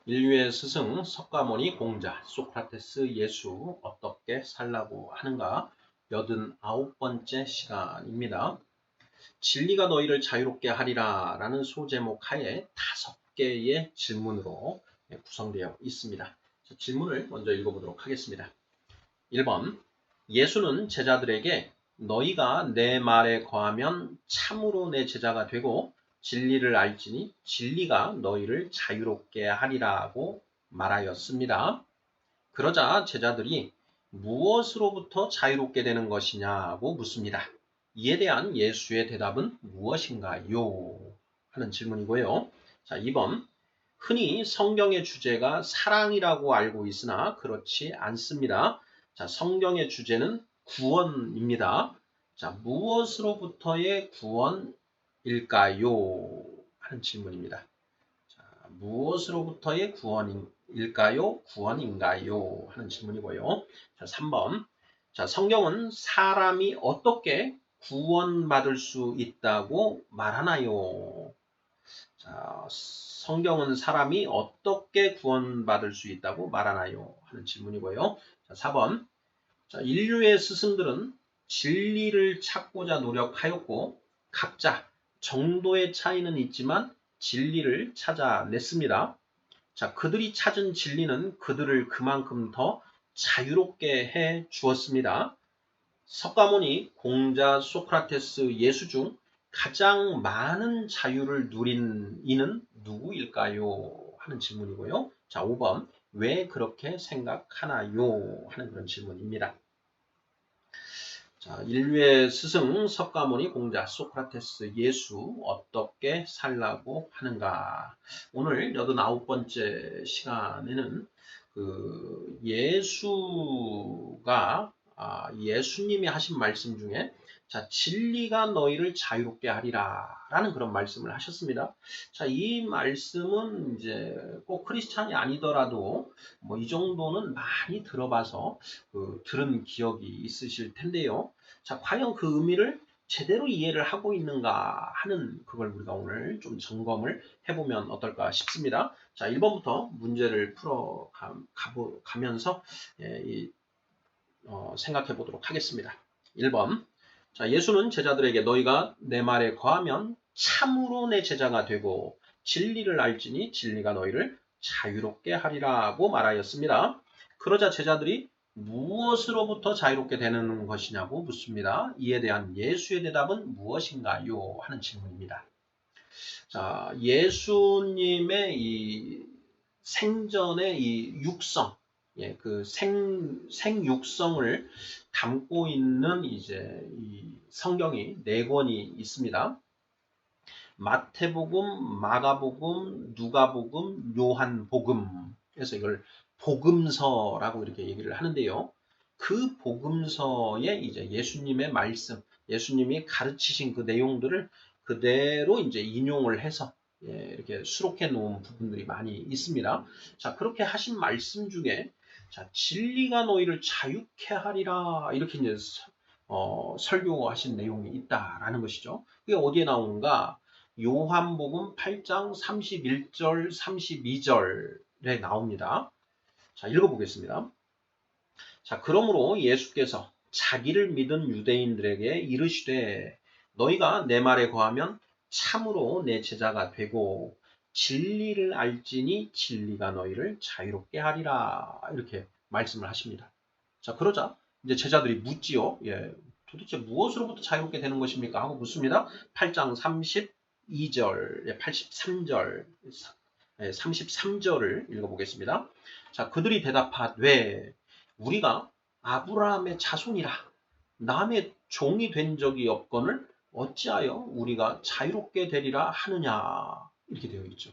인류의 스승 석가모니 공자 소크라테스 예수 어떻게 살라고 하는가 89번째 시간입니다. 진리가 너희를 자유롭게 하리라 라는 소제목 하에 5개의 질문으로 구성되어 있습니다. 질문을 먼저 읽어보도록 하겠습니다. 1번 예수는 제자들에게 너희가 내 말에 거하면 참으로 내 제자가 되고 진리를 알지니 진리가 너희를 자유롭게 하리라고 말하였습니다. 그러자 제자들이 무엇으로부터 자유롭게 되는 것이냐고 묻습니다. 이에 대한 예수의 대답은 무엇인가요? 하는 질문이고요. 자, 2번 흔히 성경의 주제가 사랑이라고 알고 있으나 그렇지 않습니다. 자, 성경의 주제는 구원입니다. 자, 무엇으로부터의 구원일까요? 하는 질문입니다. 자, 무엇으로부터의 구원일까요? 구원인가요? 하는 질문이고요. 자, 3번. 자, 성경은 사람이 어떻게 구원받을 수 있다고 말하나요? 자, 성경은 사람이 어떻게 구원받을 수 있다고 말하나요? 하는 질문이고요. 자, 4번. 자, 인류의 스승들은 진리를 찾고자 노력하였고 각자 정도의 차이는 있지만 진리를 찾아냈습니다. 자, 그들이 찾은 진리는 그들을 그만큼 더 자유롭게 해 주었습니다. 석가모니, 공자, 소크라테스, 예수 중 가장 많은 자유를 누린 이는 누구일까요? 하는 질문이고요. 자, 5번. 왜 그렇게 생각하나요? 하는 그런 질문입니다. 자, 인류의 스승 석가모니, 공자, 소크라테스, 예수 어떻게 살라고 하는가? 오늘 89번째 시간에는 예수가 예수님이 하신 말씀 중에 자, 진리가 너희를 자유롭게 하리라 라는 그런 말씀을 하셨습니다. 자, 이 말씀은 이제 꼭 크리스찬이 아니더라도 뭐 이 정도는 많이 들어봐서 들은 기억이 있으실 텐데요. 자, 과연 그 의미를 제대로 이해를 하고 있는가 하는 그걸 우리가 오늘 좀 점검을 해보면 어떨까 싶습니다. 자, 1번부터 문제를 풀어 가면서 생각해 보도록 하겠습니다. 1번. 자, 예수는 제자들에게 너희가 내 말에 거하면 참으로 내 제자가 되고 진리를 알지니 진리가 너희를 자유롭게 하리라고 말하였습니다. 그러자 제자들이 무엇으로부터 자유롭게 되는 것이냐고 묻습니다. 이에 대한 예수의 대답은 무엇인가요? 하는 질문입니다. 자, 예수님의 이 생전의 이 육성, 그 생육성을 담고 있는 이제 이 성경이 4권이 있습니다. 마태복음, 마가복음, 누가복음, 요한복음. 그래서 이걸 복음서라고 이렇게 얘기를 하는데요. 그 복음서에 이제 예수님의 말씀, 예수님이 가르치신 그 내용들을 그대로 이제 인용을 해서 이렇게 수록해 놓은 부분들이 많이 있습니다. 자, 그렇게 하신 말씀 중에 자, 진리가 너희를 자유케 하리라 이렇게 이제 설교하신 내용이 있다라는 것이죠. 그게 어디에 나오는가? 요한복음 8장 31절, 32절에 나옵니다. 자, 읽어보겠습니다. 자, 그러므로 예수께서 자기를 믿은 유대인들에게 이르시되 너희가 내 말에 거하면 참으로 내 제자가 되고 진리를 알지니 진리가 너희를 자유롭게 하리라 이렇게 말씀을 하십니다. 자, 그러자 이제 제자들이 묻지요. 도대체 무엇으로부터 자유롭게 되는 것입니까? 하고 묻습니다. 8장 32절, 83절, 33절을 읽어보겠습니다. 자, 그들이 대답하되 우리가 아브라함의 자손이라 남의 종이 된 적이 없거늘 어찌하여 우리가 자유롭게 되리라 하느냐 이렇게 되어 있죠.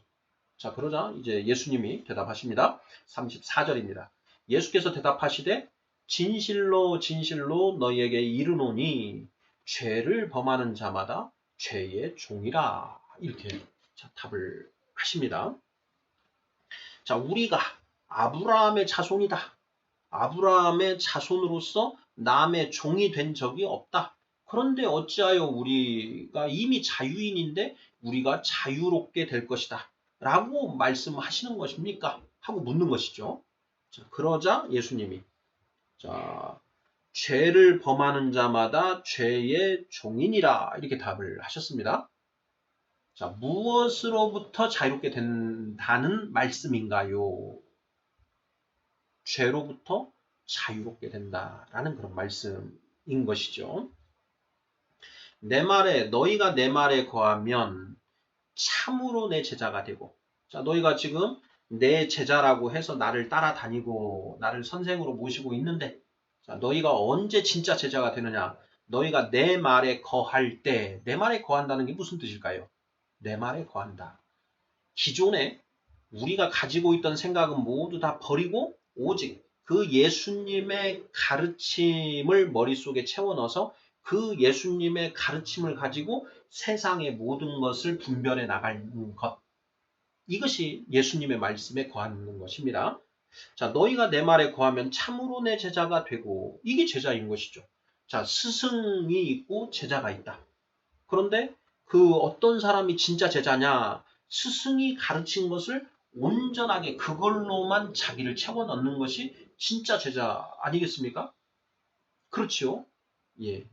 자, 그러자 이제 예수님이 대답하십니다. 34절입니다. 예수께서 대답하시되 진실로 진실로 너희에게 이르노니 죄를 범하는 자마다 죄의 종이라 이렇게 답을 하십니다. 자, 우리가 아브라함의 자손이다. 아브라함의 자손으로서 남의 종이 된 적이 없다. 그런데 어찌하여 우리가 이미 자유인인데 우리가 자유롭게 될 것이다. 라고 말씀하시는 것입니까? 하고 묻는 것이죠. 자, 그러자 예수님이 자, 죄를 범하는 자마다 죄의 종이니라 이렇게 답을 하셨습니다. 자, 무엇으로부터 자유롭게 된다는 말씀인가요? 죄로부터 자유롭게 된다라는 그런 말씀인 것이죠. 너희가 내 말에 거하면 참으로 내 제자가 되고, 자, 너희가 지금 내 제자라고 해서 나를 따라다니고 나를 선생으로 모시고 있는데, 자, 너희가 언제 진짜 제자가 되느냐? 너희가 내 말에 거할 때, 내 말에 거한다는 게 무슨 뜻일까요? 내 말에 거한다. 기존에 우리가 가지고 있던 생각은 모두 다 버리고 오직 그 예수님의 가르침을 머릿속에 채워 넣어서 그 예수님의 가르침을 가지고 세상의 모든 것을 분별해 나가는 것. 이것이 예수님의 말씀에 거하는 것입니다. 자, 너희가 내 말에 거하면 참으로 내 제자가 되고, 이게 제자인 것이죠. 자, 스승이 있고 제자가 있다. 그런데 그 어떤 사람이 진짜 제자냐? 스승이 가르친 것을 온전하게 그걸로만 자기를 채워 넣는 것이 진짜 제자 아니겠습니까? 그렇지요? 예.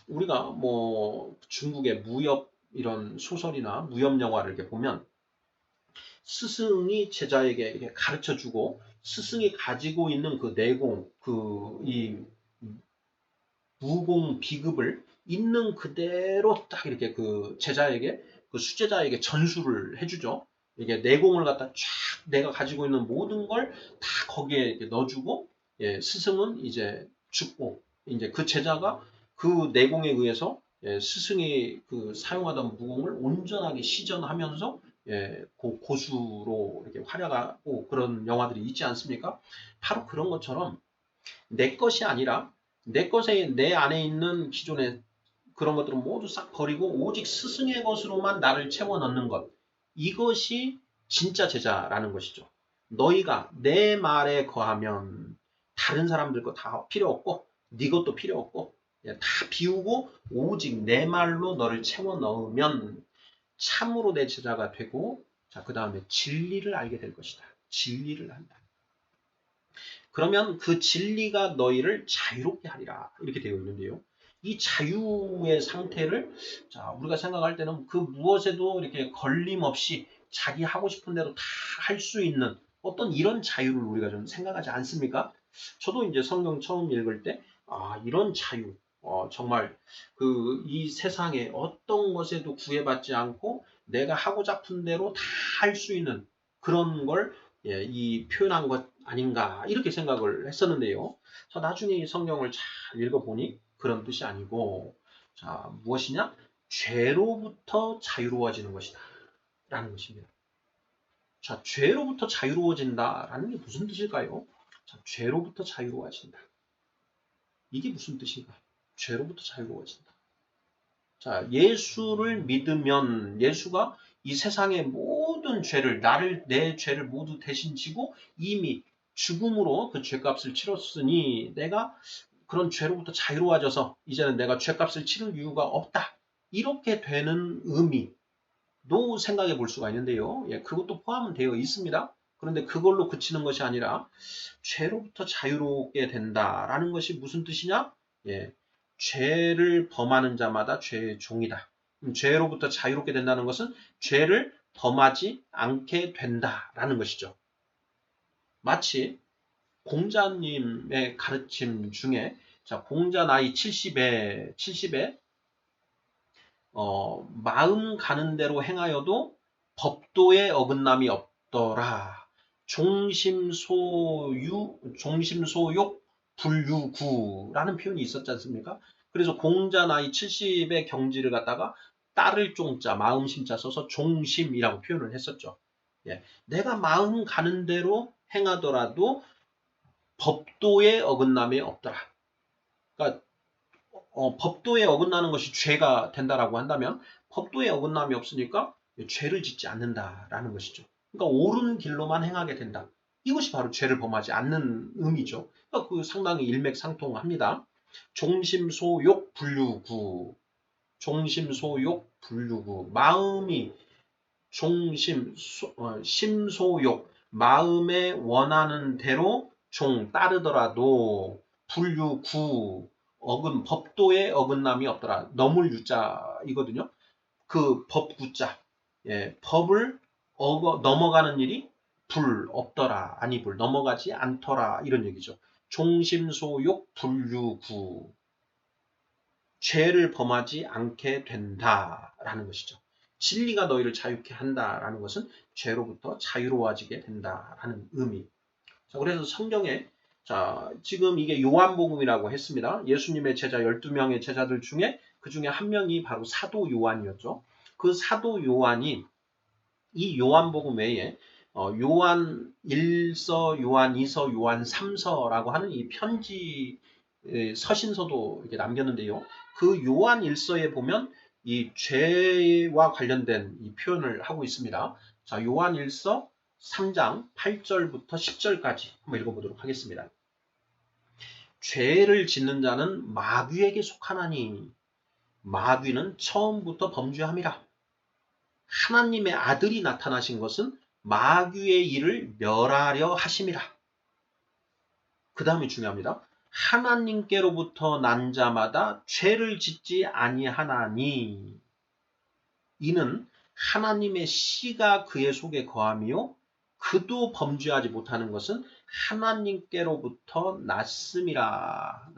우리가 뭐 중국의 무협 이런 소설이나 무협 영화를 이렇게 보면 스승이 제자에게 이렇게 가르쳐 주고 스승이 가지고 있는 그 내공, 이 무공 비급을 있는 그대로 딱 이렇게 그 제자에게 그 수제자에게 전수를 해주죠. 이게 내공을 갖다 쫙 내가 가지고 있는 모든 걸 다 거기에 이렇게 넣어주고 스승은 이제 죽고 이제 그 제자가 그 내공에 의해서 스승이 그 사용하던 무공을 온전하게 시전하면서 고수로 이렇게 활약하고 그런 영화들이 있지 않습니까? 바로 그런 것처럼 내 것이 아니라 내 안에 있는 기존의 그런 것들은 모두 싹 버리고 오직 스승의 것으로만 나를 채워 넣는 것. 이것이 진짜 제자라는 것이죠. 너희가 내 말에 거하면 다른 사람들 거 다 필요 없고 네 것도 필요 없고 다 비우고 오직 내 말로 너를 채워 넣으면 참으로 내 제자가 되고 자, 그 다음에 진리를 알게 될 것이다. 진리를 한다. 그러면 그 진리가 너희를 자유롭게 하리라. 이렇게 되어 있는데요. 이 자유의 상태를 자, 우리가 생각할 때는 그 무엇에도 이렇게 걸림없이 자기 하고 싶은 대로 다 할 수 있는 어떤 이런 자유를 우리가 좀 생각하지 않습니까? 저도 이제 성경 처음 읽을 때, 아, 이런 자유, 정말 이 세상에 어떤 것에도 구애받지 않고 내가 하고 싶은 대로 다 할 수 있는 그런 걸 이 표현한 것 아닌가 이렇게 생각을 했었는데요. 저 나중에 이 성경을 잘 읽어보니 그런 뜻이 아니고 자 무엇이냐? 죄로부터 자유로워지는 것이다 라는 것입니다. 자 죄로부터 자유로워진다라는 게 무슨 뜻일까요? 자 죄로부터 자유로워진다. 이게 무슨 뜻인가? 죄로부터 자유로워진다. 자 예수를 믿으면 예수가 이 세상의 모든 죄를 내 죄를 모두 대신 지고 이미 죽음으로 그 죄값을 치렀으니 내가 그런 죄로부터 자유로워져서 이제는 내가 죄값을 치를 이유가 없다. 이렇게 되는 의미도 생각해 볼 수가 있는데요. 그것도 포함은 되어 있습니다. 그런데 그걸로 그치는 것이 아니라 죄로부터 자유롭게 된다라는 것이 무슨 뜻이냐? 죄를 범하는 자마다 죄의 종이다. 죄로부터 자유롭게 된다는 것은 죄를 범하지 않게 된다라는 것이죠. 마치 공자님의 가르침 중에 자, 공자 나이 70에 마음 가는 대로 행하여도 법도에 어긋남이 없더라. 종심소욕 불유구라는 표현이 있었지 않습니까? 그래서 공자 나이 70의 경지를 갖다가 따를 종자, 마음 심자 써서 종심이라고 표현을 했었죠. 내가 마음 가는 대로 행하더라도 법도에 어긋남이 없더라. 그러니까 법도에 어긋나는 것이 죄가 된다라고 한다면 법도에 어긋남이 없으니까 죄를 짓지 않는다라는 것이죠. 그러니까 옳은 길로만 행하게 된다. 이것이 바로 죄를 범하지 않는 의미죠. 그러니까 그 상당히 일맥상통합니다. 종심소욕 분류구, 종심소욕 분류구. 마음이 심소욕, 마음에 원하는 대로 따르더라도 불유구, 법도에 어긋남이 없더라. 넘을 유자이거든요. 그 법구자, 법을 넘어가는 일이 없더라, 아니 넘어가지 않더라, 이런 얘기죠. 종심소욕 불유구, 죄를 범하지 않게 된다라는 것이죠. 진리가 너희를 자유케 한다라는 것은 죄로부터 자유로워지게 된다라는 의미. 자, 그래서 성경에 지금 이게 요한복음이라고 했습니다. 예수님의 제자 12명의 제자들 중에 그 중에 한 명이 바로 사도 요한이었죠. 그 사도 요한이 이 요한복음 외에 요한 1서, 요한 2서, 요한 3서라고 하는 이 편지 서신서도 이렇게 남겼는데요. 그 요한 1서에 보면 이 죄와 관련된 이 표현을 하고 있습니다. 자, 요한 1서 3장 8절부터 10절까지 한번 읽어보도록 하겠습니다. 죄를 짓는 자는 마귀에게 속하나니 마귀는 처음부터 범죄함이라. 하나님의 아들이 나타나신 것은 마귀의 일을 멸하려 하심이라. 그 다음이 중요합니다. 하나님께로부터 난 자마다 죄를 짓지 아니하나니 이는 하나님의 씨가 그의 속에 거함이요 그도 범죄하지 못하는 것은 하나님께로부터 났음이라.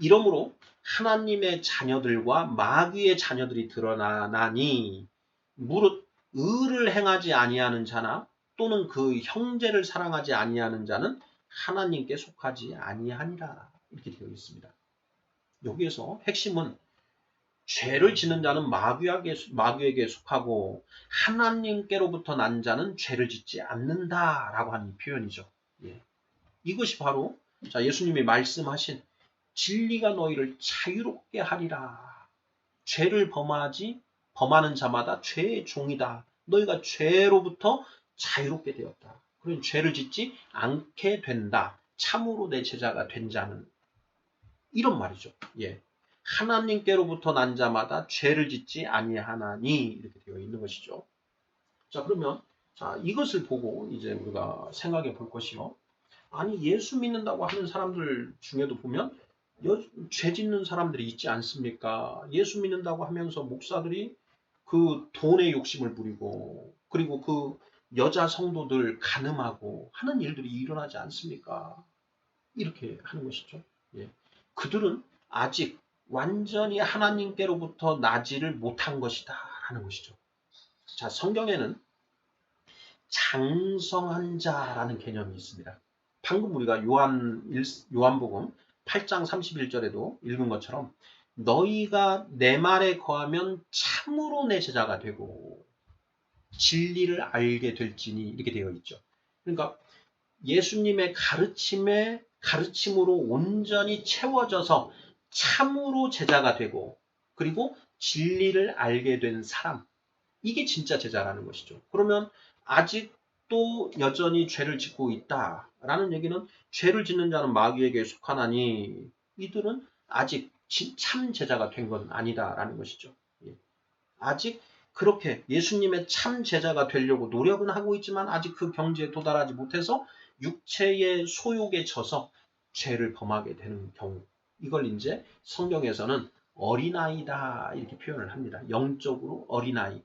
이러므로 하나님의 자녀들과 마귀의 자녀들이 드러나나니 무릇 의를 행하지 아니하는 자나 또는 그 형제를 사랑하지 아니하는 자는 하나님께 속하지 아니하니라. 이렇게 되어 있습니다. 여기에서 핵심은 죄를 짓는 자는 마귀에게 속하고 하나님께로부터 난 자는 죄를 짓지 않는다라고 하는 표현이죠. 예. 이것이 바로 예수님이 말씀하신 진리가 너희를 자유롭게 하리라. 죄를 범하는 자마다 죄의 종이다. 너희가 죄로부터 자유롭게 되었다. 그런 죄를 짓지 않게 된다. 참으로 내 제자가 된 자는. 이런 말이죠. 예. 하나님께로부터 난 자마다 죄를 짓지 아니하나니 이렇게 되어 있는 것이죠. 자, 그러면 이것을 보고 이제 우리가 생각해 볼 것이요. 아니, 예수 믿는다고 하는 사람들 중에도 보면 죄 짓는 사람들이 있지 않습니까? 예수 믿는다고 하면서 목사들이 그 돈의 욕심을 부리고 그리고 그 여자 성도들 간음하고 하는 일들이 일어나지 않습니까? 이렇게 하는 것이죠. 예. 그들은 아직 완전히 하나님께로부터 나지를 못한 것이다 하는 것이죠. 자, 성경에는 장성한 자라는 개념이 있습니다. 방금 우리가 요한복음 8장 31절에도 읽은 것처럼 너희가 내 말에 거하면 참으로 내 제자가 되고 진리를 알게 될지니 이렇게 되어 있죠. 그러니까 예수님의 가르침으로 온전히 채워져서 참으로 제자가 되고 그리고 진리를 알게 된 사람, 이게 진짜 제자라는 것이죠. 그러면 아직도 여전히 죄를 짓고 있다라는 얘기는 죄를 짓는 자는 마귀에게 속하나니 이들은 아직 참 제자가 된 건 아니다라는 것이죠. 아직 그렇게 예수님의 참 제자가 되려고 노력은 하고 있지만 아직 그 경지에 도달하지 못해서 육체의 소욕에 져서 죄를 범하게 되는 경우, 이걸 이제 성경에서는 어린아이다 이렇게 표현을 합니다. 영적으로 어린아이.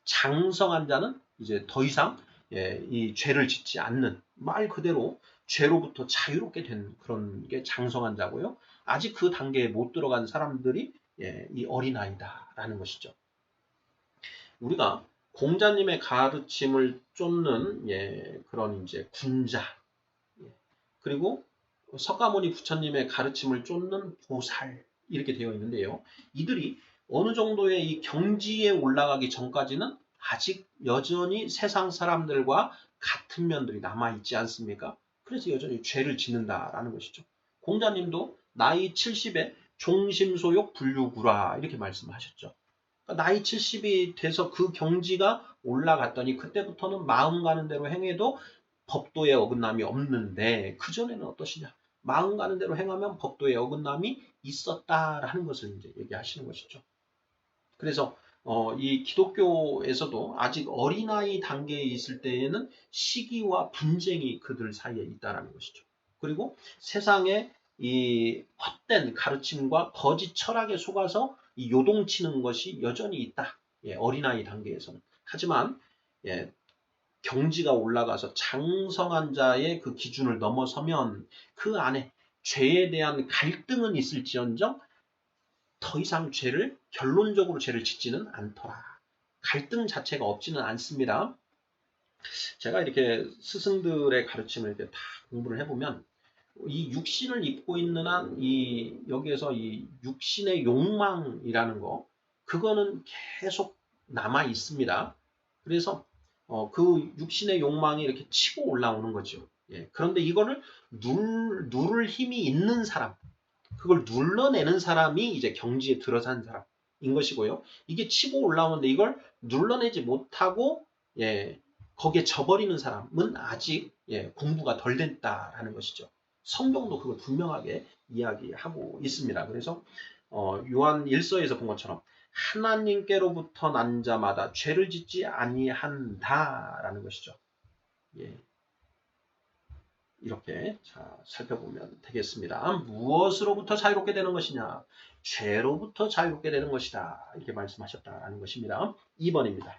장성한 자는 이제 더 이상 이 죄를 짓지 않는, 말 그대로 죄로부터 자유롭게 된 그런 게 장성한 자고요. 아직 그 단계에 못 들어간 사람들이 이 어린아이다라는 것이죠. 우리가 공자님의 가르침을 쫓는 그런 이제 군자, 그리고 석가모니 부처님의 가르침을 쫓는 보살, 이렇게 되어 있는데요. 이들이 어느 정도의 이 경지에 올라가기 전까지는 아직 여전히 세상 사람들과 같은 면들이 남아있지 않습니까? 그래서 여전히 죄를 짓는다라는 것이죠. 공자님도 나이 70에 종심소욕 불유구라 이렇게 말씀하셨죠. 그러니까 나이 70이 돼서 그 경지가 올라갔더니 그때부터는 마음 가는 대로 행해도 법도에 어긋남이 없는데 그전에는 어떠시냐? 마음 가는 대로 행하면 법도에 어긋남이 있었다라는 것을 이제 얘기하시는 것이죠. 그래서 이 기독교에서도 아직 어린아이 단계에 있을 때에는 시기와 분쟁이 그들 사이에 있다는 것이죠. 그리고 세상에 이 헛된 가르침과 거짓 철학에 속아서 이 요동치는 것이 여전히 있다. 예, 어린아이 단계에서는. 하지만 예, 경지가 올라가서 장성한 자의 그 기준을 넘어서면 그 안에 죄에 대한 갈등은 있을지언정 더 이상 결론적으로 죄를 짓지는 않더라. 갈등 자체가 없지는 않습니다. 제가 이렇게 스승들의 가르침을 이렇게 다 공부를 해보면 이 육신을 입고 있는 한 여기에서 이 육신의 욕망이라는 거 그거는 계속 남아 있습니다. 그래서 그 육신의 욕망이 이렇게 치고 올라오는 거죠. 예, 그런데 이거를 누를 힘이 있는 사람, 그걸 눌러내는 사람이 이제 경지에 들어선 사람인 것이고요. 이게 치고 올라오는데 이걸 눌러내지 못하고 예, 거기에 져버리는 사람은 아직 공부가 덜 됐다라는 것이죠. 성경도 그걸 분명하게 이야기하고 있습니다. 그래서 요한 1서에서 본 것처럼 하나님께로부터 난 자마다 죄를 짓지 아니한다라는 것이죠. 예. 이렇게 살펴보면 되겠습니다. 무엇으로부터 자유롭게 되는 것이냐? 죄로부터 자유롭게 되는 것이다. 이렇게 말씀하셨다는 것입니다. 2번입니다.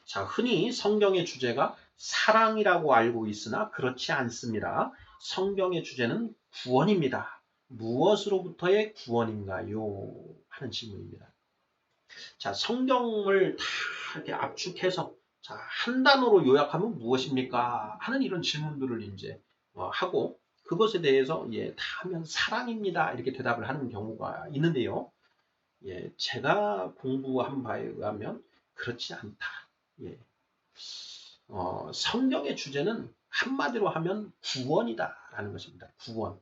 자, 흔히 성경의 주제가 사랑이라고 알고 있으나 그렇지 않습니다. 성경의 주제는 구원입니다. 무엇으로부터의 구원인가요? 하는 질문입니다. 자, 성경을 다 이렇게 압축해서 자, 한 단어로 요약하면 무엇입니까? 하는 이런 질문들을 이제 하고 그것에 대해서 다 하면 사랑입니다. 이렇게 대답을 하는 경우가 있는데요. 예, 제가 공부한 바에 의하면 그렇지 않다. 예. 성경의 주제는 한마디로 하면 구원이다라는 것입니다. 구원.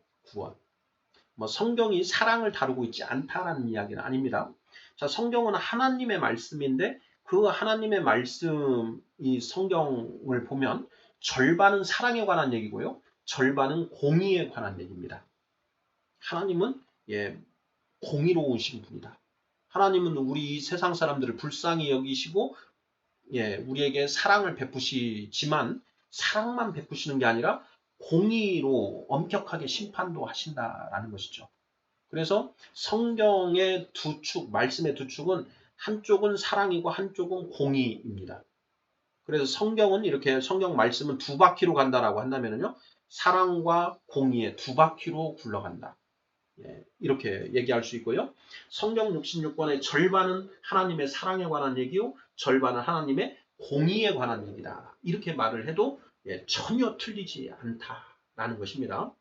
뭐 성경이 사랑을 다루고 있지 않다라는 이야기는 아닙니다. 자, 성경은 하나님의 말씀인데 그 하나님의 말씀 이 성경을 보면 절반은 사랑에 관한 얘기고요. 절반은 공의에 관한 얘기입니다. 하나님은 공의로우신 분이다. 하나님은 우리 세상 사람들을 불쌍히 여기시고 우리에게 사랑을 베푸시지만 사랑만 베푸시는 게 아니라 공의로 엄격하게 심판도 하신다라는 것이죠. 그래서 성경의 두 축, 말씀의 두 축은 한쪽은 사랑이고 한쪽은 공의입니다. 그래서 성경은 이렇게 성경 말씀은 두 바퀴로 간다라고 한다면요. 사랑과 공의의 두 바퀴로 굴러간다. 이렇게 얘기할 수 있고요. 성경 66권의 절반은 하나님의 사랑에 관한 얘기요. 절반은 하나님의 공의에 관한 얘기다. 이렇게 말을 해도 전혀 틀리지 않다라는 것입니다.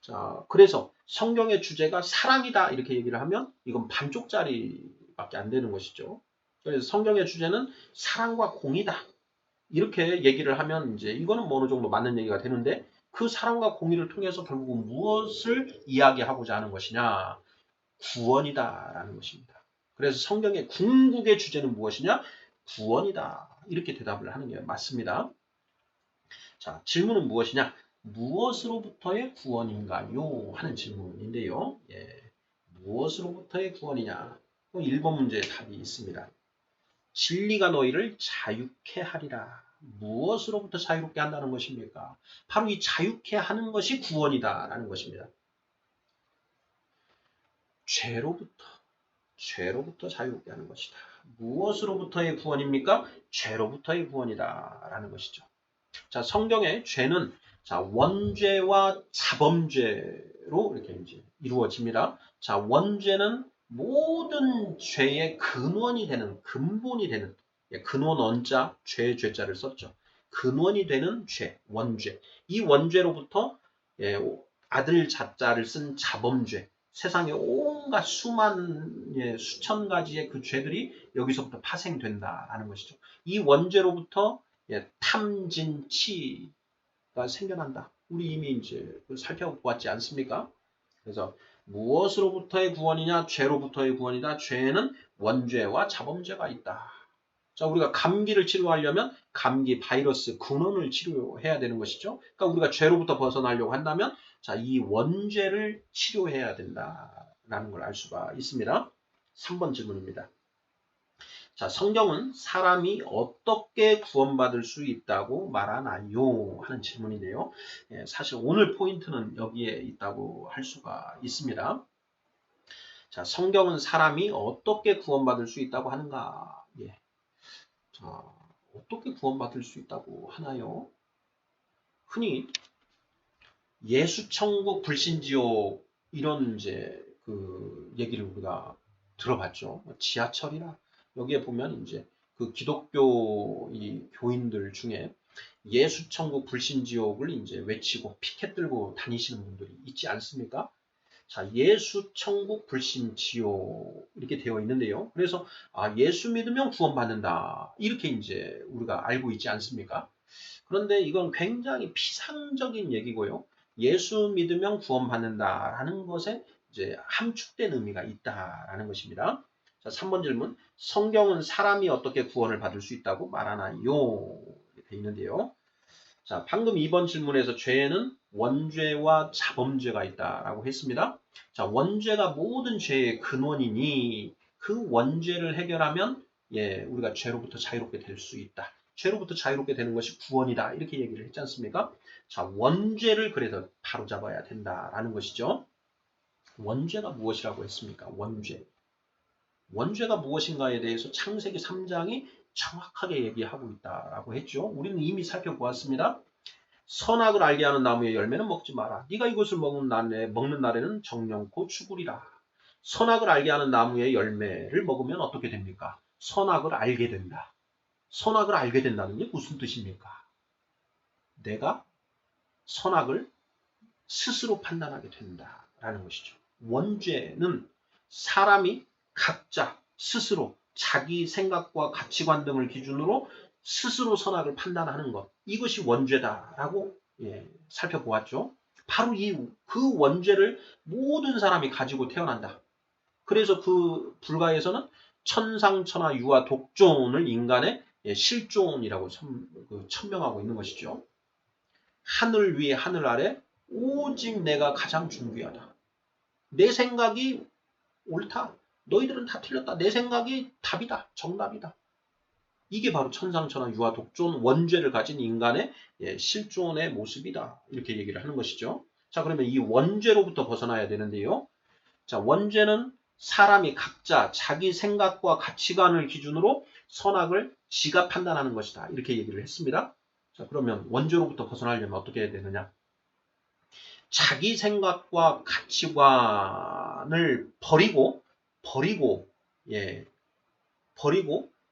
자, 그래서 성경의 주제가 사랑이다 이렇게 얘기를 하면 이건 반쪽짜리밖에 안 되는 것이죠. 그래서 성경의 주제는 사랑과 공의다. 이렇게 얘기를 하면 이제 이거는 뭐 어느 정도 맞는 얘기가 되는데 그 사랑과 공의를 통해서 결국은 무엇을 이야기하고자 하는 것이냐? 구원이다라는 것입니다. 그래서 성경의 궁극의 주제는 무엇이냐? 구원이다. 이렇게 대답을 하는 게 맞습니다. 자, 질문은 무엇이냐? 무엇으로부터의 구원인가요? 하는 질문인데요. 무엇으로부터의 구원이냐? 1번 문제의 답이 있습니다. 진리가 너희를 자유케 하리라. 무엇으로부터 자유롭게 한다는 것입니까? 바로 이 자유케 하는 것이 구원이다라는 것입니다. 죄로부터 자유롭게 하는 것이다. 무엇으로부터의 구원입니까? 죄로부터의 구원이다라는 것이죠. 자, 성경의 죄는 원죄와 자범죄로 이렇게 이제 이루어집니다. 자, 원죄는 모든 죄의 근원이 되는, 근본이 되는, 근원 원자, 죄자를 썼죠. 근원이 되는 죄, 원죄. 이 원죄로부터 아들 자자를 쓴 자범죄, 세상의 온갖 수천 가지의 그 죄들이 여기서부터 파생된다라는 것이죠. 이 원죄로부터 탐진치가 생겨난다. 우리 이미 이제 살펴보았지 않습니까? 그래서 무엇으로부터의 구원이냐? 죄로부터의 구원이다. 죄는 원죄와 자범죄가 있다. 자, 우리가 감기를 치료하려면 감기 바이러스 근원을 치료해야 되는 것이죠. 그러니까 우리가 죄로부터 벗어나려고 한다면 이 원죄를 치료해야 된다라는 걸 알 수가 있습니다. 3번 질문입니다. 자, 성경은 사람이 어떻게 구원받을 수 있다고 말하나요? 하는 질문이네요. 예, 사실 오늘 포인트는 여기에 있다고 할 수가 있습니다. 자, 성경은 사람이 어떻게 구원받을 수 있다고 하는가? 예. 자, 어떻게 구원받을 수 있다고 하나요? 흔히 예수 천국 불신지옥 이런 이제 그 얘기를 우리가 들어봤죠. 지하철이나 여기에 보면 이제 그 기독교 이 교인들 중에 예수 천국 불신지옥을 이제 외치고 피켓 들고 다니시는 분들이 있지 않습니까? 자, 예수 천국 불신 지옥 이렇게 되어 있는데요. 그래서 예수 믿으면 구원받는다. 이렇게 이제 우리가 알고 있지 않습니까? 그런데 이건 굉장히 피상적인 얘기고요. 예수 믿으면 구원받는다라는 것에 이제 함축된 의미가 있다라는 것입니다. 자, 3번 질문. 성경은 사람이 어떻게 구원을 받을 수 있다고 말하나요? 이렇게 되어 있는데요. 자, 방금 2번 질문에서 죄에는 원죄와 자범죄가 있다라고 했습니다. 자, 원죄가 모든 죄의 근원이니 그 원죄를 해결하면 우리가 죄로부터 자유롭게 될 수 있다. 죄로부터 자유롭게 되는 것이 구원이다. 이렇게 얘기를 했지 않습니까? 자, 원죄를 그래서 바로잡아야 된다라는 것이죠. 원죄가 무엇이라고 했습니까? 원죄. 원죄가 무엇인가에 대해서 창세기 3장이 정확하게 얘기하고 있다라고 했죠. 우리는 이미 살펴보았습니다. 선악을 알게 하는 나무의 열매는 먹지 마라. 네가 이것을 먹는 날에는 정령코 죽으리라. 선악을 알게 하는 나무의 열매를 먹으면 어떻게 됩니까? 선악을 알게 된다. 선악을 알게 된다는 게 무슨 뜻입니까? 내가 선악을 스스로 판단하게 된다라는 것이죠. 원죄는 사람이 각자 스스로 자기 생각과 가치관 등을 기준으로 스스로 선악을 판단하는 것. 이것이 원죄다라고 살펴보았죠. 바로 그 원죄를 모든 사람이 가지고 태어난다. 그래서 그 불가에서는 천상천하 유아 독존을 인간의 실존이라고 천명하고 있는 것이죠. 하늘 위에 하늘 아래 오직 내가 가장 존귀하다. 내 생각이 옳다. 너희들은 다 틀렸다. 내 생각이 답이다. 정답이다. 이게 바로 천상천하 유아 독존 원죄를 가진 인간의 실존의 모습이다. 이렇게 얘기를 하는 것이죠. 자, 그러면 이 원죄로부터 벗어나야 되는데요. 자, 원죄는 사람이 각자 자기 생각과 가치관을 기준으로 선악을 지가 판단하는 것이다. 이렇게 얘기를 했습니다. 자, 그러면 원죄로부터 벗어나려면 어떻게 해야 되느냐? 자기 생각과 가치관을 버리고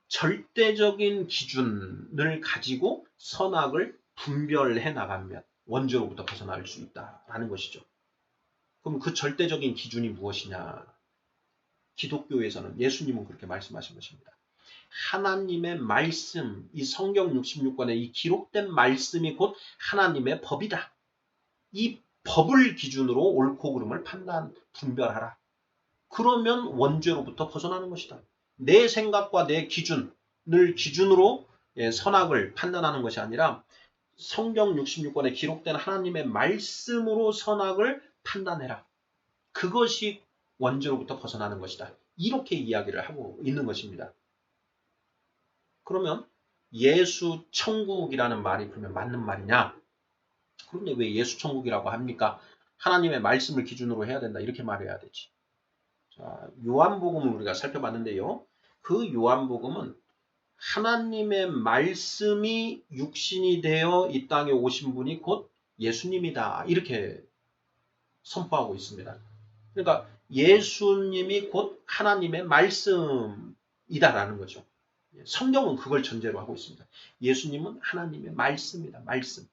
절대적인 기준을 가지고 선악을 분별해 나가면 원죄로부터 벗어날 수 있다라는 것이죠. 그럼 그 절대적인 기준이 무엇이냐? 기독교에서는 예수님은 그렇게 말씀하신 것입니다. 하나님의 말씀, 이 성경 66권에 이 기록된 말씀이 곧 하나님의 법이다. 이 법을 기준으로 옳고 그름을 분별하라. 그러면 원죄로부터 벗어나는 것이다. 내 생각과 내 기준을 기준으로 선악을 판단하는 것이 아니라 성경 66권에 기록된 하나님의 말씀으로 선악을 판단해라. 그것이 원죄로부터 벗어나는 것이다. 이렇게 이야기를 하고 있는 것입니다. 그러면 예수 천국이라는 말이 그러면 맞는 말이냐? 그런데 왜 예수 천국이라고 합니까? 하나님의 말씀을 기준으로 해야 된다. 이렇게 말해야 되지. 자, 요한복음을 우리가 살펴봤는데요. 그 요한복음은 하나님의 말씀이 육신이 되어 이 땅에 오신 분이 곧 예수님이다. 이렇게 선포하고 있습니다. 그러니까 예수님이 곧 하나님의 말씀이다라는 거죠. 성경은 그걸 전제로 하고 있습니다. 예수님은 하나님의 말씀이다. 말씀.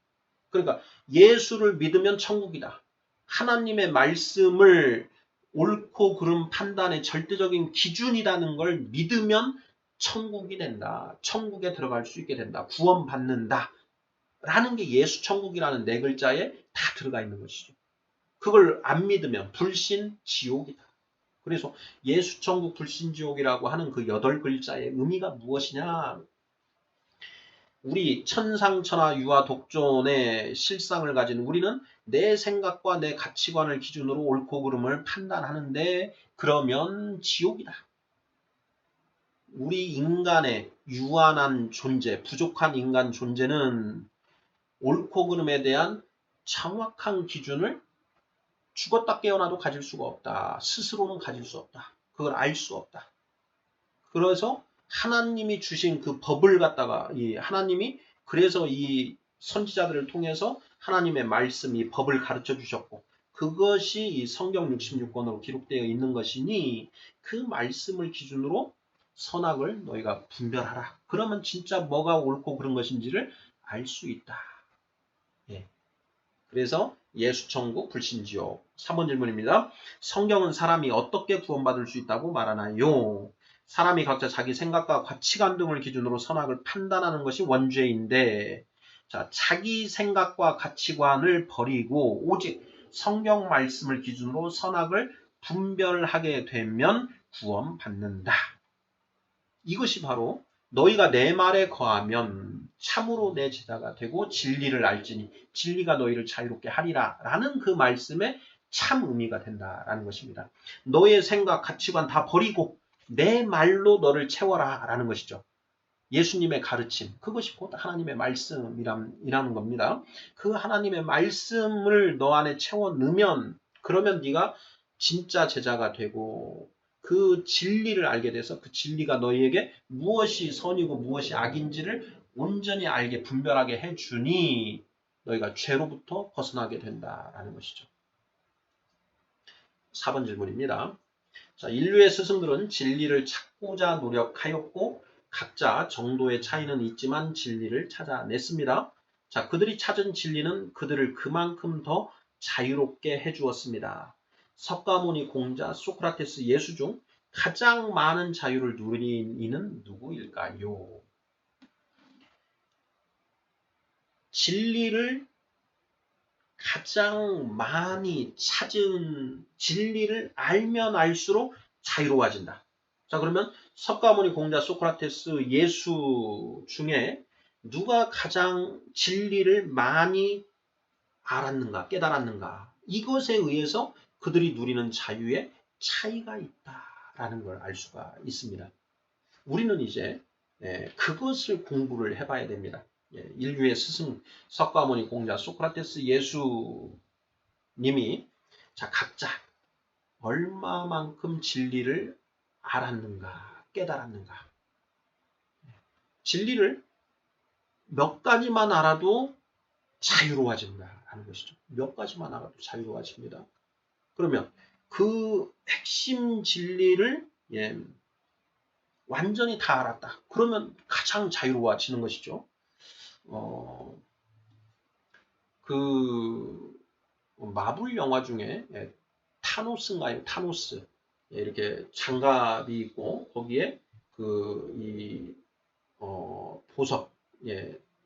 그러니까 예수를 믿으면 천국이다. 하나님의 말씀을 옳고 그름 판단의 절대적인 기준이라는 걸 믿으면 천국이 된다. 천국에 들어갈 수 있게 된다. 구원받는다. 라는 게 예수 천국이라는 네 글자에 다 들어가 있는 것이죠. 그걸 안 믿으면 불신 지옥이다. 그래서 예수 천국 불신 지옥이라고 하는 그 8글자의 의미가 무엇이냐? 우리 천상천하 유아 독존의 실상을 가진 우리는 내 생각과 내 가치관을 기준으로 옳고 그름을 판단하는데 그러면 지옥이다. 우리 인간의 유한한 존재, 부족한 인간 존재는 옳고 그름에 대한 정확한 기준을 죽었다 깨어나도 가질 수가 없다. 스스로는 가질 수 없다. 그걸 알 수 없다. 그래서 하나님이 주신 그 법을 갖다가 이 하나님이 그래서 이 선지자들을 통해서 하나님의 말씀, 이 법을 가르쳐 주셨고 그것이 이 성경 66권으로 기록되어 있는 것이니 그 말씀을 기준으로 선악을 너희가 분별하라. 그러면 진짜 뭐가 옳고 그런 것인지를 알 수 있다. 예. 그래서 예수천국 불신지옥. 3번 질문입니다. 성경은 사람이 어떻게 구원받을 수 있다고 말하나요? 사람이 각자 자기 생각과 가치관 등을 기준으로 선악을 판단하는 것이 원죄인데, 자, 자기 생각과 가치관을 버리고 오직 성경 말씀을 기준으로 선악을 분별하게 되면 구원받는다. 이것이 바로 너희가 내 말에 거하면 참으로 내 제자가 되고 진리를 알지니 진리가 너희를 자유롭게 하리라 라는 그 말씀에 참 의미가 된다라는 것입니다. 너의 생각, 가치관 다 버리고 내 말로 너를 채워라 라는 것이죠. 예수님의 가르침, 그것이 곧 하나님의 말씀이라는 겁니다. 그 하나님의 말씀을 너 안에 채워 넣으면 그러면 네가 진짜 제자가 되고 그 진리를 알게 돼서 그 진리가 너희에게 무엇이 선이고 무엇이 악인지를 온전히 알게 분별하게 해주니 너희가 죄로부터 벗어나게 된다라는 것이죠. 4번 질문입니다. 자, 인류의 스승들은 진리를 찾고자 노력하였고 각자 정도의 차이는 있지만 진리를 찾아냈습니다. 자, 그들이 찾은 진리는 그들을 그만큼 더 자유롭게 해주었습니다. 석가모니, 공자, 소크라테스, 예수 중 가장 많은 자유를 누린 이는 누구일까요? 진리를 가장 많이 찾은 진리를 알면 알수록 자유로워진다. 자, 그러면 석가모니, 공자, 소크라테스, 예수 중에 누가 가장 진리를 많이 알았는가, 깨달았는가? 이것에 의해서 그들이 누리는 자유에 차이가 있다라는 걸 알 수가 있습니다. 우리는 이제 그것을 공부를 해봐야 됩니다. 인류의 스승 석가모니, 공자, 소크라테스, 예수님이 자 각자 얼마만큼 진리를 알았는가, 깨달았는가. 진리를 몇 가지만 알아도 자유로워진다는 것이죠. 몇 가지만 알아도 자유로워집니다. 그러면 그 핵심 진리를 완전히 다 알았다. 그러면 가장 자유로워지는 것이죠. 그 마블 영화 중에 타노스인가요? 타노스. 이렇게 장갑이 있고 거기에 보석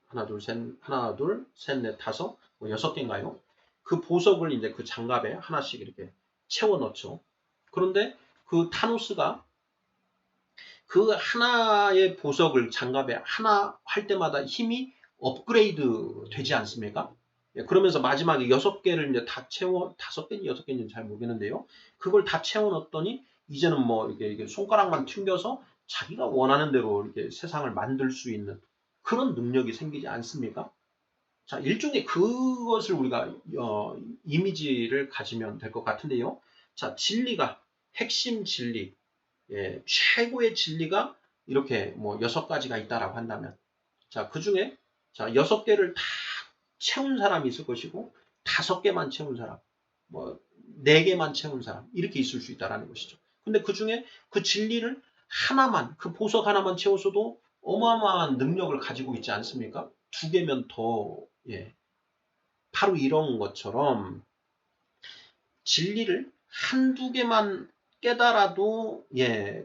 하나 둘 셋 넷 다섯 뭐 6개인가요? 그 보석을 이제 그 장갑에 하나씩 이렇게 채워 넣죠. 그런데 그 타노스가 그 하나의 보석을 장갑에 하나 할 때마다 힘이 업그레이드 되지 않습니까? 그러면서 마지막에 6개를 이제 다 채워, 5개인지 6개인지는 잘 모르겠는데요. 그걸 다 채워 넣었더니 이제는 뭐 이게 손가락만 튕겨서 자기가 원하는 대로 이렇게 세상을 만들 수 있는 그런 능력이 생기지 않습니까? 자, 일종의 그것을 우리가 이미지를 가지면 될 것 같은데요. 자, 진리가 핵심 진리, 최고의 진리가 이렇게 뭐 6가지가 있다라고 한다면, 자, 그 중에 자 6개를 다 채운 사람이 있을 것이고 5개만 채운 사람, 뭐 4개만 채운 사람 이렇게 있을 수 있다라는 것이죠. 근데 그 중에 그 진리를 하나만, 그 보석 하나만 채웠어도 어마어마한 능력을 가지고 있지 않습니까? 2개면 더 바로 이런 것처럼 진리를 한두 개만 깨달아도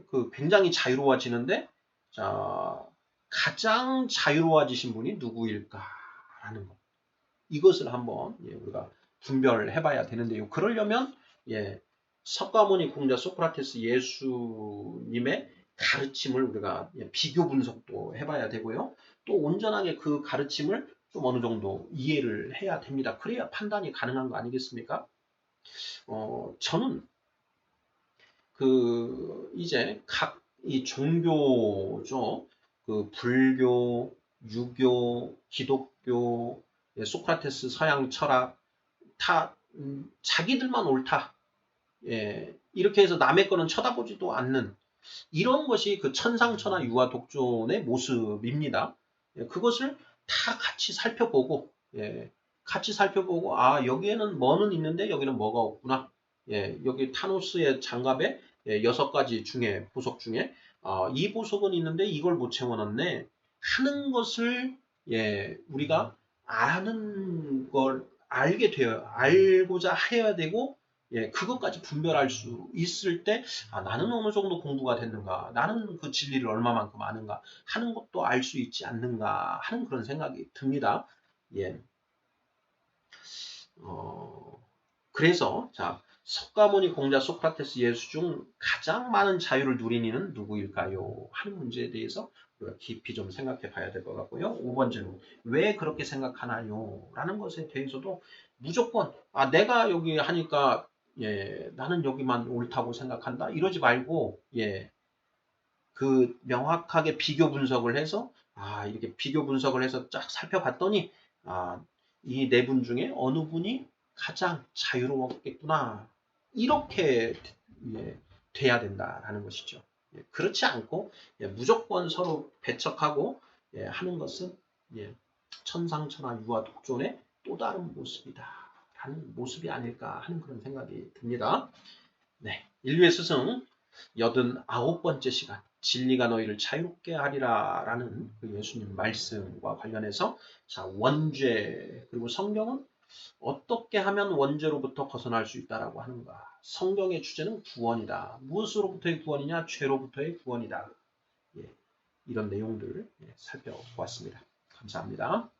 그 굉장히 자유로워지는데 자, 가장 자유로워지신 분이 누구일까라는 것. 이것을 한번 우리가 분별을 해봐야 되는데요. 그러려면 석가모니, 공자, 소크라테스, 예수님의 가르침을 우리가 비교 분석도 해봐야 되고요. 또 온전하게 그 가르침을 좀 어느 정도 이해를 해야 됩니다. 그래야 판단이 가능한 거 아니겠습니까? 저는 이제 각 이 종교죠. 그 불교, 유교, 기독교, 소크라테스 서양 철학 다 자기들만 옳다. 이렇게 해서 남의 거는 쳐다보지도 않는 이런 것이 그 천상천하 유아 독존의 모습입니다. 그것을 다 같이 살펴보고, 같이 살펴보고, 아, 여기에는 뭐는 있는데 여기는 뭐가 없구나. 여기 타노스의 장갑에 6가지 중에, 보석 중에, 이 보석은 있는데 이걸 못 채워놨네. 하는 것을, 우리가 아는 걸 알게 돼요. 알고자 해야 되고, 그것까지 분별할 수 있을 때, 아, 나는 어느 정도 공부가 됐는가, 나는 그 진리를 얼마만큼 아는가 하는 것도 알 수 있지 않는가 하는 그런 생각이 듭니다. 예. 그래서 자 석가모니 공자 소크라테스 예수 중 가장 많은 자유를 누린 이는 누구일까요? 하는 문제에 대해서 우리가 깊이 좀 생각해 봐야 될 것 같고요. 5번 질문. 왜 그렇게 생각하나요? 라는 것에 대해서도 무조건 내가 여기 하니까 나는 여기만 옳다고 생각한다. 이러지 말고 그 명확하게 비교 분석을 해서 이렇게 비교 분석을 해서 쫙 살펴봤더니 이 네 분 중에 어느 분이 가장 자유로웠겠구나. 이렇게 돼야 된다라는 것이죠. 그렇지 않고 무조건 서로 배척하고 하는 것은 천상천하 유아 독존의 또 다른 모습이다. 라는 모습이 아닐까 하는 그런 생각이 듭니다. 네, 인류의 스승 89번째 시간 진리가 너희를 자유롭게 하리라 라는 그 예수님 말씀과 관련해서 자 원죄 그리고 성경은 어떻게 하면 원죄로부터 벗어날 수 있다라고 하는가. 성경의 주제는 구원이다. 무엇으로부터의 구원이냐? 죄로부터의 구원이다. 이런 내용들을 살펴보았습니다. 감사합니다.